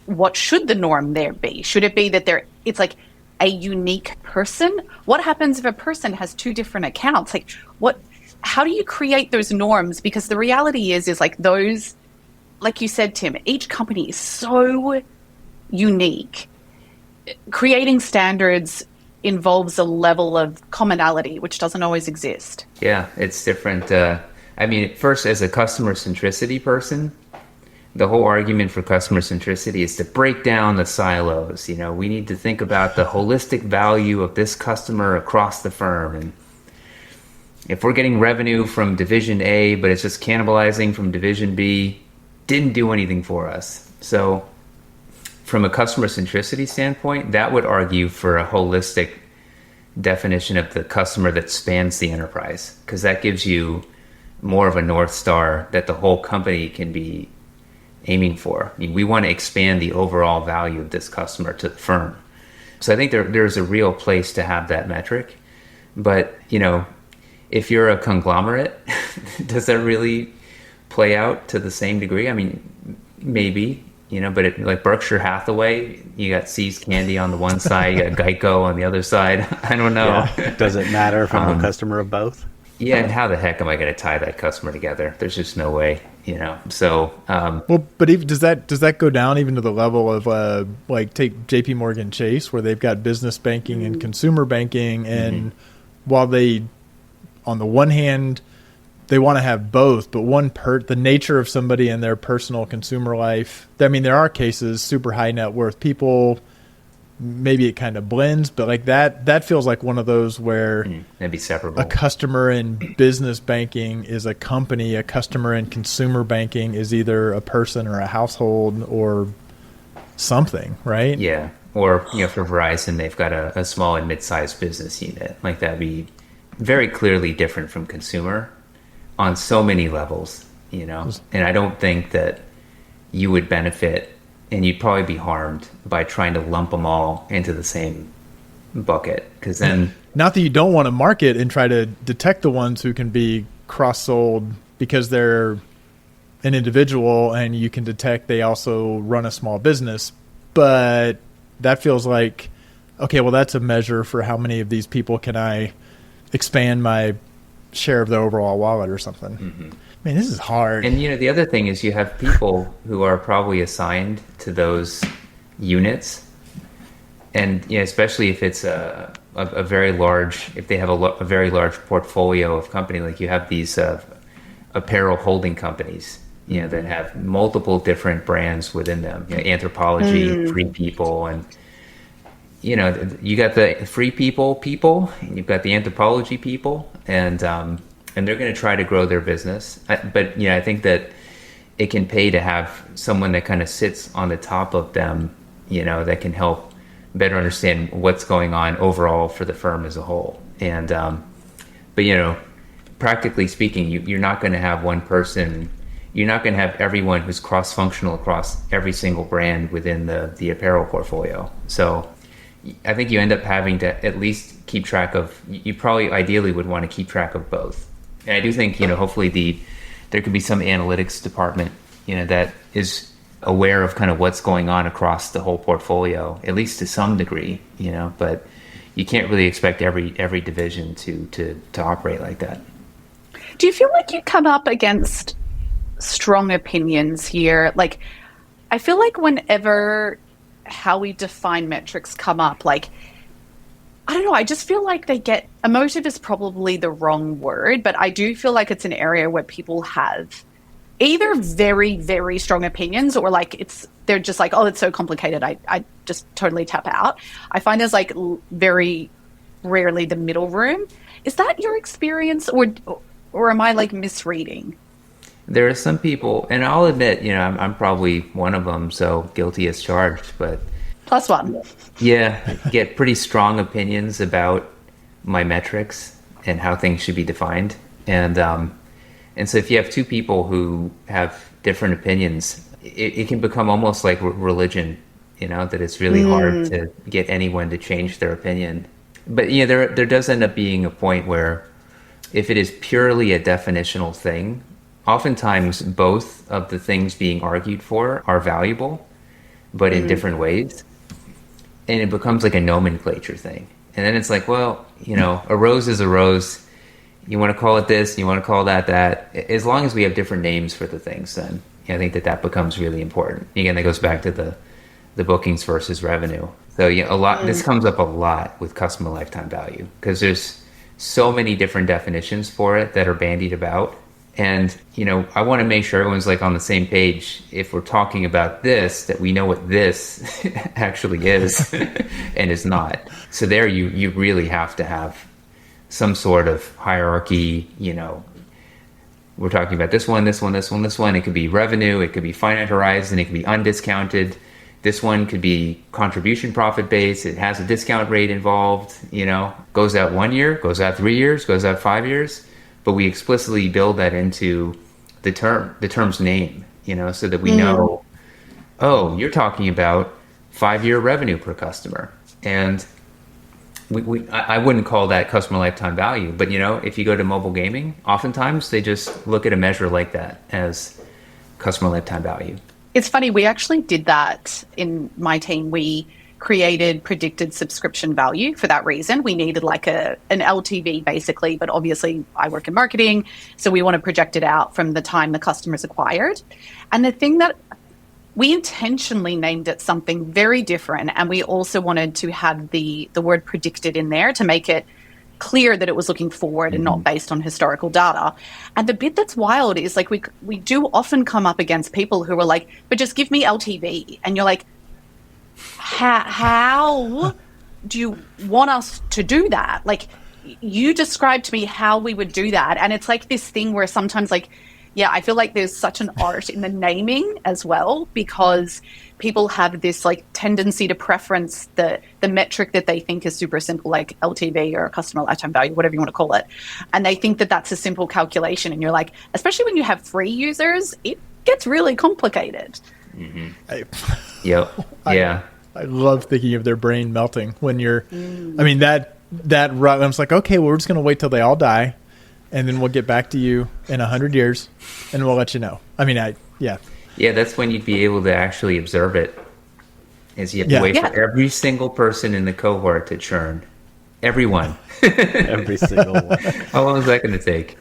what should the norm there be? Should it be that it's like a unique person? What happens if a person has two different accounts? How do you create those norms? Because the reality is those, like you said, Tim, each company is so unique. Creating standards involves a level of commonality, which doesn't always exist. Yeah, it's different. First, as a customer centricity person, the whole argument for customer centricity is to break down the silos. We need to think about the holistic value of this customer across the firm. And if we're getting revenue from division A, but it's just cannibalizing from division B, didn't do anything for us. So from a customer centricity standpoint, that would argue for a holistic definition of the customer that spans the enterprise, because that gives you more of a North Star that the whole company can be aiming for. We want to expand the overall value of this customer to the firm. So I think there's a real place to have that metric. But, if you're a conglomerate, does that really play out to the same degree? I mean, maybe, but like Berkshire Hathaway, you got See's Candy on the one side, you got Geico on the other side. I don't know. Yeah. Does it matter if I'm a customer of both? Yeah, and how the heck am I going to tie that customer together? There's just no way, So, but even, does that go down even to the level of take J.P. Morgan Chase, where they've got business banking and consumer banking, and while they, on the one hand, they want to have both, but the nature of somebody in their personal consumer life. I mean, there are cases, super high net worth people maybe it kind of blends, but like that feels like one of those where That'd be separable. a customer in business banking is a company, a customer in consumer banking is either a person or a household or something, right? Yeah. Or, for Verizon, they've got a small and mid-sized business unit. Like, that'd be very clearly different from consumer on so many levels, And I don't think that you would benefit, and you'd probably be harmed by trying to lump them all into the same bucket. Because then... Not that you don't want to market and try to detect the ones who can be cross-sold because they're an individual and you can detect they also run a small business. But that feels like, okay, well, that's a measure for how many of these people can I expand my share of the overall wallet or something. Mm-hmm. Man, this is hard. And, the other thing is you have people who are probably assigned to those units. And, especially if it's a very large, if they have a very large portfolio of company, like you have these apparel holding companies, that have multiple different brands within them, Anthropologie, Free People, and, you got the Free People, and you've got the Anthropologie people, and they're going to try to grow their business. But, I think that it can pay to have someone that kind of sits on the top of them, that can help better understand what's going on overall for the firm as a whole. And, but, practically speaking, you're not going to have one person. You're not going to have everyone who's cross-functional across every single brand within the apparel portfolio. So I think you end up having to at least keep track of, you probably ideally would want to keep track of both. And I do think, hopefully there could be some analytics department, that is aware of kind of what's going on across the whole portfolio, at least to some degree, but you can't really expect every division to operate like that. Do you feel like you come up against strong opinions here? Like, I feel like whenever how we define metrics come up, like, I don't know, I just feel like they get, emotive is probably the wrong word, but I do feel like it's an area where people have either very, very strong opinions or like they're just like, oh, it's so complicated, I just totally tap out. I find there's like very rarely the middle room. Is that your experience or am I like misreading? There are some people, and I'll admit, I'm probably one of them, so guilty as charged, but... +1. Yeah, get pretty strong opinions about my metrics and how things should be defined. And so if you have two people who have different opinions, it can become almost like religion, that it's really hard to get anyone to change their opinion. But, there does end up being a point where if it is purely a definitional thing, oftentimes both of the things being argued for are valuable, but in different ways. And it becomes like a nomenclature thing. And then it's like, well, a rose is a rose. You want to call it this, you want to call that. As long as we have different names for the things, then I think that becomes really important. Again, that goes back to the bookings versus revenue. So this comes up a lot with customer lifetime value because there's so many different definitions for it that are bandied about. And, I want to make sure everyone's like on the same page. If we're talking about this, that we know what this actually is and is not. So there you really have to have some sort of hierarchy. We're talking about this one, this one, this one, this one. It could be revenue. It could be finite horizon. It could be undiscounted. This one could be contribution profit based. It has a discount rate involved, goes out 1 year, goes out 3 years, goes out 5 years. But we explicitly build that into the term's name, so that we know, oh, you're talking about 5-year revenue per customer. And I wouldn't call that customer lifetime value, but if you go to mobile gaming, oftentimes they just look at a measure like that as customer lifetime value. It's funny, we actually did that in my team. We created predicted subscription value for that reason. We needed like an LTV basically, but obviously I work in marketing, so we want to project it out from the time the customer's acquired. And the thing that we intentionally named it something very different, and we also wanted to have the word predicted in there to make it clear that it was looking forward and not based on historical data. And the bit that's wild is like we do often come up against people who are like, but just give me LTV. And you're like, how do you want us to do that? Like, you described to me how we would do that. And it's like this thing where sometimes, like, yeah, I feel like there's such an art in the naming as well, because people have this like tendency to preference the metric that they think is super simple, like LTV or customer lifetime value, whatever you want to call it. And they think that that's a simple calculation. And you're like, especially when you have 3 users, it gets really complicated. Yep. Yeah. I love thinking of their brain melting when you're, I mean, that run, I was like, okay, well, we're just going to wait till they all die, and then we'll get back to you in 100 years, and we'll let you know. I mean, yeah. Yeah, that's when you'd be able to actually observe it, is you have to wait for every single person in the cohort to churn. Everyone. Every single one. How long is that going to take?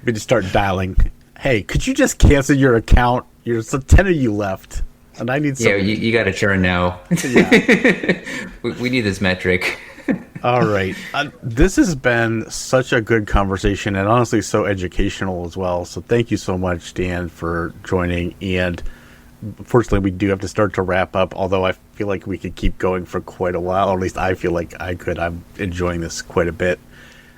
We just start dialing. Hey, could you just cancel your account? There's 10 of you left, and I need some. Yeah, you got to churn now. Yeah. we need this metric. All right. This has been such a good conversation, and honestly so educational as well. So thank you so much, Dan, for joining. And unfortunately, we do have to start to wrap up, although I feel like we could keep going for quite a while, or at least I feel like I could. I'm enjoying this quite a bit.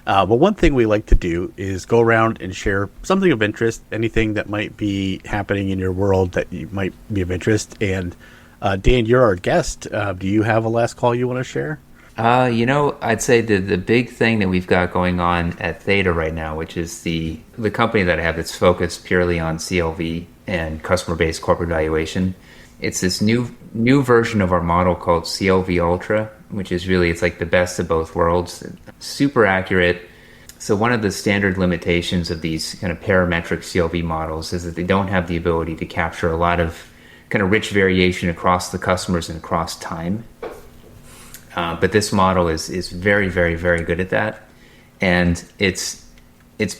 But one thing we like to do is go around and share something of interest, anything that might be happening in your world that you might be of interest. And Dan, you're our guest. Do you have a last call you want to share? I'd say the big thing that we've got going on at Theta right now, which is the company that I have that's focused purely on CLV and customer-based corporate valuation. It's this new version of our model called CLV Ultra, which is really, it's like the best of both worlds. Super accurate. So one of the standard limitations of these kind of parametric CLV models is that they don't have the ability to capture a lot of kind of rich variation across the customers and across time. But this model is very, very, very good at that. And it's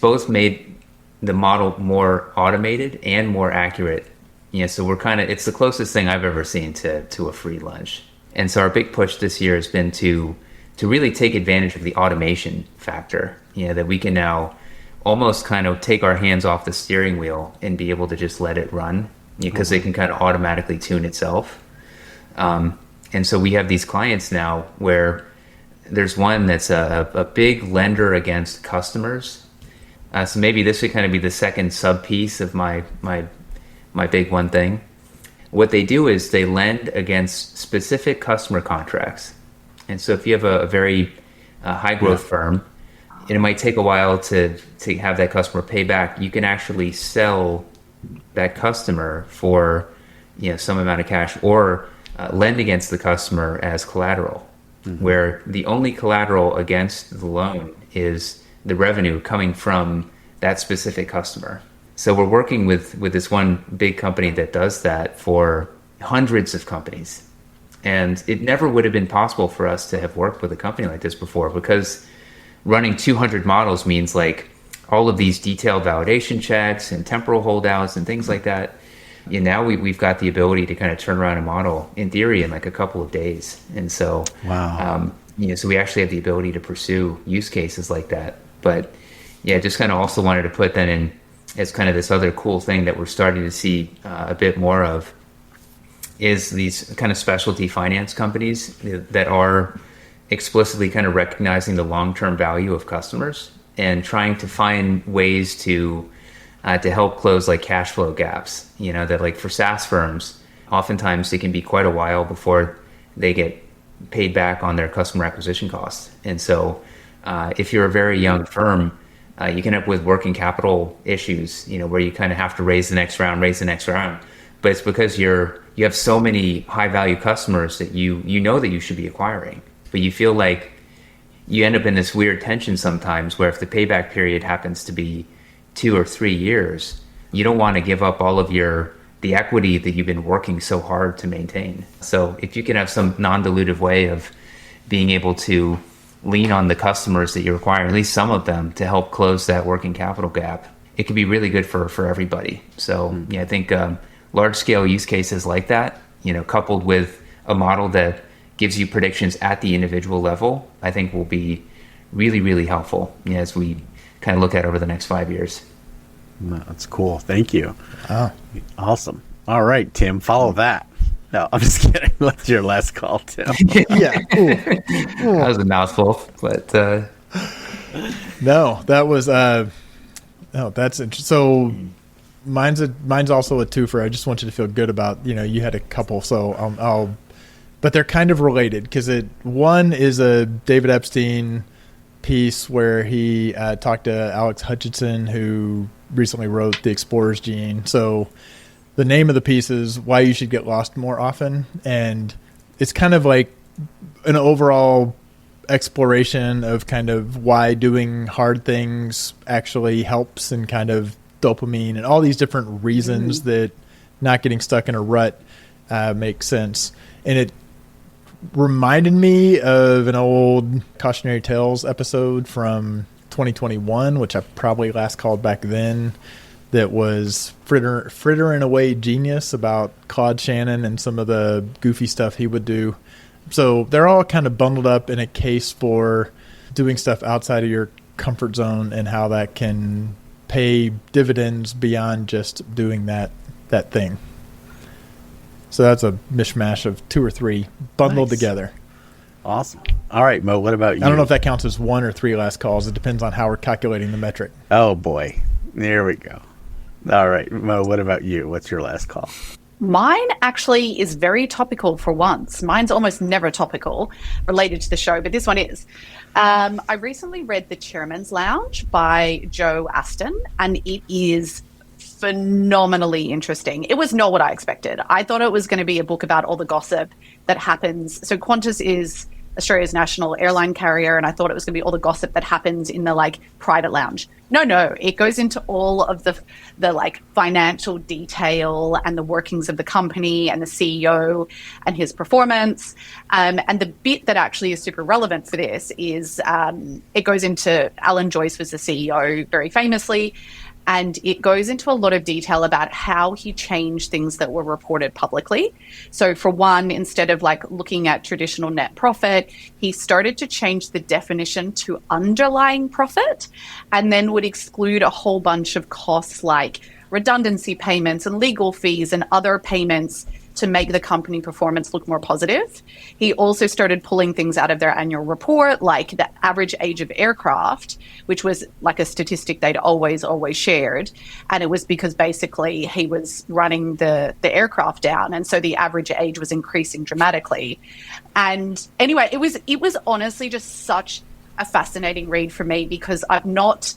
both made the model more automated and more accurate. So it's the closest thing I've ever seen to a free lunch. And so our big push this year has been to really take advantage of the automation factor, that we can now almost kind of take our hands off the steering wheel and be able to just let it run, because it can kind of automatically tune itself. And so we have these clients now where there's one that's a big lender against customers. So maybe this would kind of be the second sub piece of my big one thing. What they do is they lend against specific customer contracts. And so if you have a very high growth firm, and it might take a while to have that customer pay back, you can actually sell that customer for some amount of cash, or lend against the customer as collateral, where the only collateral against the loan is the revenue coming from that specific customer. So we're working with this one big company that does that for hundreds of companies. And it never would have been possible for us to have worked with a company like this before, because running 200 models means like all of these detailed validation checks and temporal holdouts and things like that. Now we've got the ability to kind of turn around a model in theory in like a couple of days. And so, so we actually have the ability to pursue use cases like that. But just kind of also wanted to put that in as kind of this other cool thing that we're starting to see a bit more of, is these kind of specialty finance companies that are explicitly kind of recognizing the long-term value of customers and trying to find ways to help close like cash flow gaps. That like for SaaS firms, oftentimes it can be quite a while before they get paid back on their customer acquisition costs. And so if you're a very young firm, you can end up with working capital issues, where you kind of have to raise the next round. But it's because you have so many high value customers that you know that you should be acquiring, but you feel like you end up in this weird tension sometimes where if the payback period happens to be 2 or 3 years, you don't want to give up all of the equity that you've been working so hard to maintain. So if you can have some non-dilutive way of being able to lean on the customers that you're acquiring, at least some of them, to help close that working capital gap, it can be really good for everybody. So I think large scale use cases like that, coupled with a model that gives you predictions at the individual level, I think will be really, really helpful as we kind of look at over the next 5 years. That's cool. Thank you. Oh. Awesome. All right, Tim, follow that. No, I'm just kidding. What's your last call, Tim? Yeah. Ooh. That was a mouthful, but No, that was no, that's interesting. So mine's also a twofer. I just want you to feel good about, you had a couple, so I'll but they're kind of related because one is a David Epstein piece where he talked to Alex Hutchinson, who recently wrote The Explorer's Gene. So the name of the piece is Why You Should Get Lost More Often, and it's kind of like an overall exploration of kind of why doing hard things actually helps, and kind of dopamine and all these different reasons that not getting stuck in a rut makes sense. And it reminded me of an old Cautionary Tales episode from 2021, which I probably last called back then, that was Frittering Away Genius, about Claude Shannon and some of the goofy stuff he would do. So they're all kind of bundled up in a case for doing stuff outside of your comfort zone and how that can pay dividends beyond just doing that thing. So that's a mishmash of two or three bundled together. Awesome. All right, Mo, what about you? I don't know if that counts as one or three last calls. It depends on how we're calculating the metric. Oh, boy. There we go. All right, Mo, what about you? What's your last call? Mine actually is very topical for once. Mine's almost never topical related to the show, but this one is. I recently read The Chairman's Lounge by Joe Aston, and it is phenomenally interesting. It was not what I expected. I thought it was going to be a book about all the gossip that happens. So Qantas is Australia's national airline carrier, and I thought it was going to be all the gossip that happens in the private lounge. No, it goes into all of the financial detail and the workings of the company and the CEO and his performance. And the bit that actually is super relevant for this is it goes into Alan Joyce was the CEO very famously. And it goes into a lot of detail about how he changed things that were reported publicly. So for one, instead of looking at traditional net profit, he started to change the definition to underlying profit, and then would exclude a whole bunch of costs like redundancy payments and legal fees and other payments to make the company performance look more positive. He also started pulling things out of their annual report, like the average age of aircraft, which was a statistic they'd always shared. And it was because basically he was running the aircraft down. And so the average age was increasing dramatically. And anyway, it was honestly just such a fascinating read for me, because I've not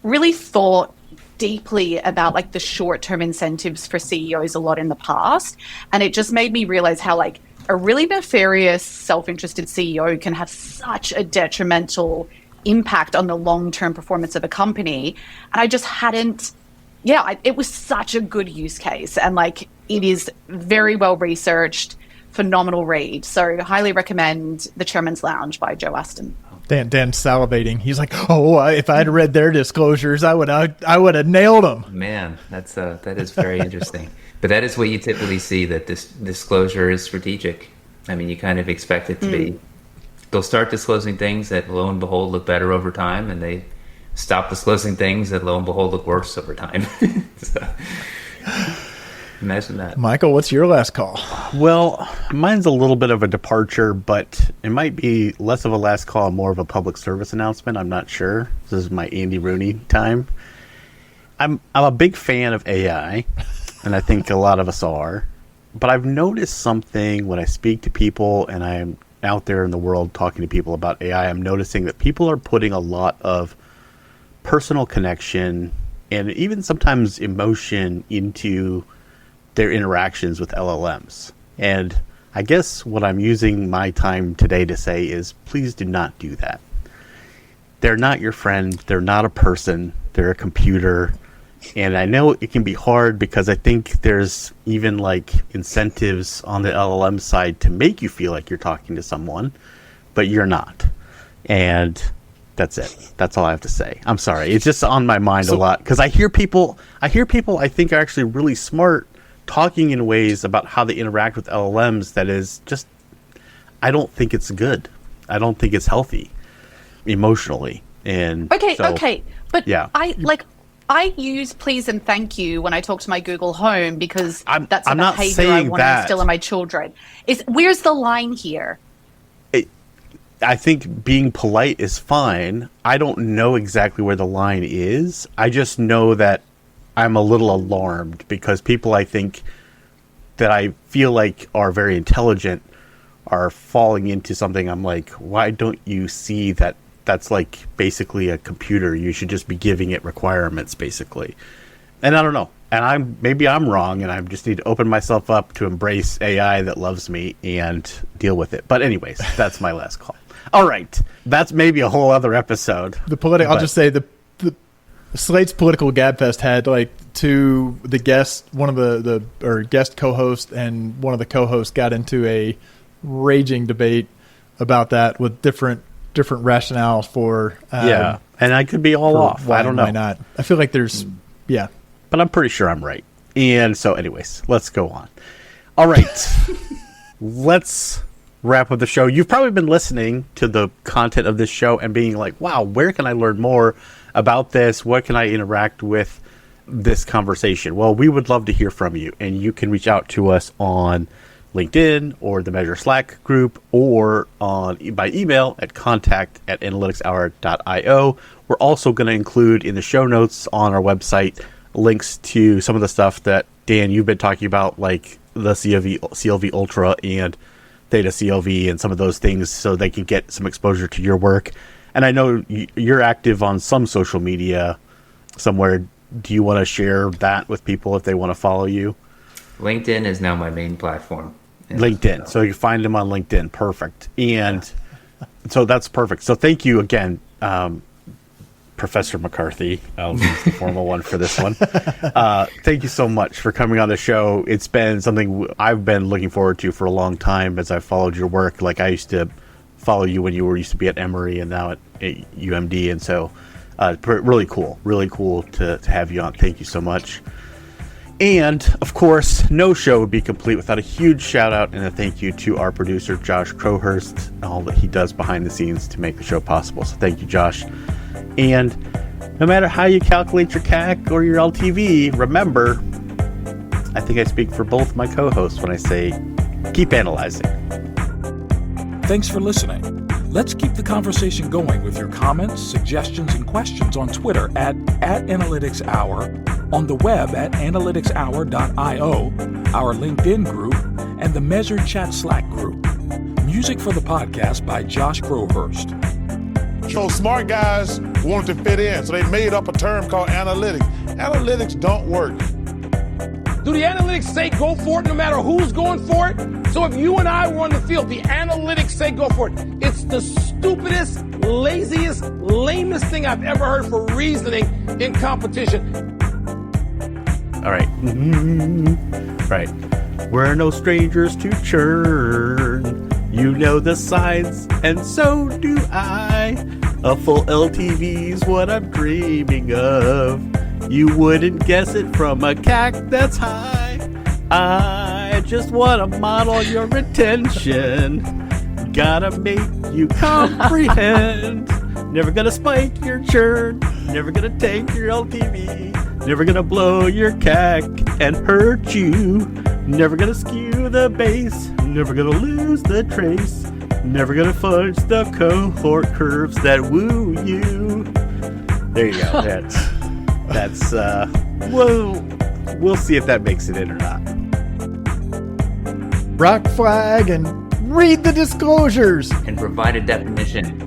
really thought deeply about the short-term incentives for CEOs a lot in the past, and it just made me realize how a really nefarious self-interested CEO can have such a detrimental impact on the long-term performance of a company. And I just hadn't it was such a good use case, and it is very well researched, phenomenal read. So highly recommend The Chairman's Lounge by Joe Aston. Dan's salivating. He's like, "Oh, if I had read their disclosures, I would have nailed them." Man, that is very interesting. But that is what you typically see, that this disclosure is strategic. I mean, you kind of expect it to be. They'll start disclosing things that, lo and behold, look better over time, and they stop disclosing things that, lo and behold, look worse over time. So, imagine that. Michael, what's your last call? Well, mine's a little bit of a departure, but it might be less of a last call and more of a public service announcement. I'm not sure. This is my Andy Rooney time. I'm a big fan of AI, and I think a lot of us are. But I've noticed something when I speak to people and I'm out there in the world talking to people about AI. I'm noticing that people are putting a lot of personal connection and even sometimes emotion into their interactions with LLMs. And I guess what I'm using my time today to say is, please do not do that. They're not your friend. They're not a person. They're a computer. And I know it can be hard because I think there's even incentives on the LLM side to make you feel like you're talking to someone, but you're not. And that's it. That's all I have to say. I'm sorry. It's just on my mind a lot because I hear people I think are actually really smart, talking in ways about how they interact with LLMs that is just, I don't think it's good. I don't think it's healthy emotionally. And okay, but yeah. I use please and thank you when I talk to my Google Home because that's a I'm not behavior I saying want to that. instill in my children. Where's the line here? I think being polite is fine. I don't know exactly where the line is. I just know that I'm a little alarmed because people I think that I feel like are very intelligent are falling into something. I'm like, why don't you see that that's like basically a computer? You should just be giving it requirements, basically. And I don't know. And maybe I'm wrong, and I just need to open myself up to embrace AI that loves me and deal with it. But anyways, that's my last call. All right, that's maybe a whole other episode. I'll just say the Slate's Political Gabfest had like the guest, one of the guest co-host and one of the co-hosts got into a raging debate about that with different rationales for and I could be all off. I don't know. Why not? I feel like there's but I'm pretty sure I'm right. And so, anyways, let's go on. All right, let's wrap up the show. You've probably been listening to the content of this show and being like, wow, where can I learn more about this? What can I interact with this conversation? Well, we would love to hear from you, and you can reach out to us on LinkedIn or the Measure Slack group or by email at contact@analyticshour.io. We're also going to include in the show notes on our website links to some of the stuff that, Dan, you've been talking about, like the CLV Ultra and Theta CLV and some of those things, so they can get some exposure to your work. And I know you're active on some social media somewhere. Do you want to share that with people if they want to follow you? LinkedIn is now my main platform. LinkedIn. So you find them on LinkedIn. Perfect. And so that's perfect. So thank you again, Professor McCarthy. I'll use the formal one for this one. Thank you so much for coming on the show. It's been something I've been looking forward to for a long time as I've followed your work. Like, I used to follow you when you used to be at Emory and now at UMD. And so really cool to have you on. Thank you so much. And, of course, no show would be complete without a huge shout-out and a thank you to our producer, Josh Crowhurst, and all that he does behind the scenes to make the show possible. So thank you, Josh. And no matter how you calculate your CAC or your LTV, remember, I think I speak for both my co-hosts when I say, keep analyzing. Thanks for listening. Let's keep the conversation going with your comments, suggestions, and questions on Twitter at @AnalyticsHour, on the web at analyticshour.io, our LinkedIn group, and the Measure Chat Slack group. Music for the podcast by Josh Crowhurst. So smart guys wanted to fit in, so they made up a term called analytics. Analytics don't work. Do the analytics say go for it no matter who's going for it? So if you and I were on the field, the analytics say go for it. It's the stupidest, laziest, lamest thing I've ever heard for reasoning in competition. All right. Right. We're no strangers to churn. You know the signs, and so do I. A full LTV's what I'm dreaming of. You wouldn't guess it from a CAC that's high. I just want to model your retention. Gotta make you comprehend. Never gonna spike your churn. Never gonna tank your LTV. Never gonna blow your CAC and hurt you. Never gonna skew the base. Never gonna lose the trace. Never gonna fudge the cohort curves that woo you. There you go. That's we'll see if that makes it in or not. rock flag and read the disclosures And provide a definition.